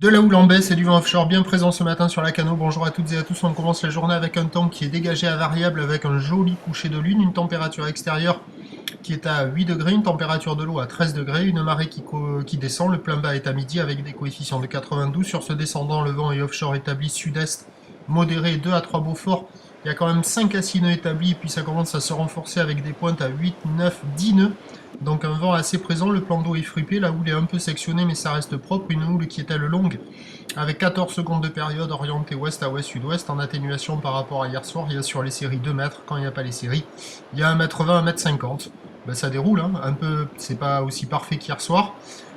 De la houle en baisse et du vent offshore bien présent ce matin sur la Cano. Bonjour à toutes et à tous. On commence la journée avec un temps qui est dégagé à variable avec un joli coucher de lune, une température extérieure qui est à 8 degrés, une température de l'eau à 13 degrés, une marée qui descend. Le plein bas est à midi avec des coefficients de 92. Sur ce descendant, le vent est offshore établi sud-est modéré 2 à 3 Beaufort. Il y a quand même 5 à 6 nœuds établis et puis ça commence à se renforcer avec des pointes à 8, 9, 10 nœuds. Donc un vent assez présent, le plan d'eau est fripé, la houle est un peu sectionnée mais ça reste propre, une houle qui est elle longue avec 14 secondes de période orientée ouest à ouest-sud-ouest en atténuation par rapport à hier soir. Il y a sur les séries 2 mètres, quand il n'y a pas les séries, il y a 1m20, 1m50. Ben, ça déroule, hein, un peu, c'est pas aussi parfait qu'hier soir.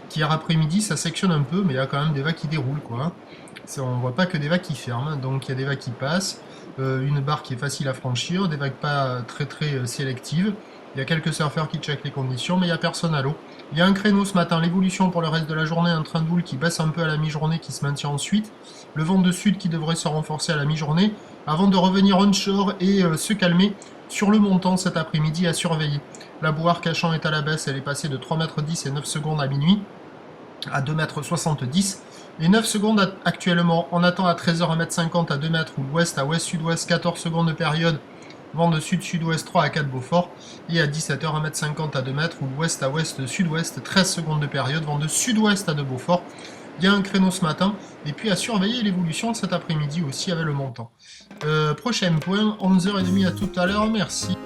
Qu'hier après-midi, ça sectionne un peu, mais il y a quand même des vagues qui déroulent, quoi. On voit pas que des vagues qui ferment, donc il y a des vagues qui passent, une barre qui est facile à franchir, des vagues pas très sélectives. Il y a quelques surfeurs qui checkent les conditions, mais il n'y a personne à l'eau. Il y a un créneau ce matin, l'évolution pour le reste de la journée, un train de boule qui baisse un peu à la mi-journée, qui se maintient ensuite. Le vent de sud qui devrait se renforcer à la mi-journée, avant de revenir onshore et se calmer sur le montant cet après-midi à surveiller. La bouard cachant est à la baisse, elle est passée de 3,10 m et 9 secondes à minuit à 2,70 m et 9 secondes actuellement. On attend à 13h 1,50 m à 2 mètres ou l'ouest à ouest-sud-ouest, 14 secondes de période, vent de sud-sud-ouest 3 à 4 Beaufort, et à 17h 1,50 m à 2 mètres ou l'ouest à ouest-sud-ouest, 13 secondes de période, vent de sud-ouest à 2 Beaufort. Il y a un créneau ce matin, et puis à surveiller l'évolution cet après-midi aussi avec le montant. Prochain point, 11h30 à tout à l'heure, merci.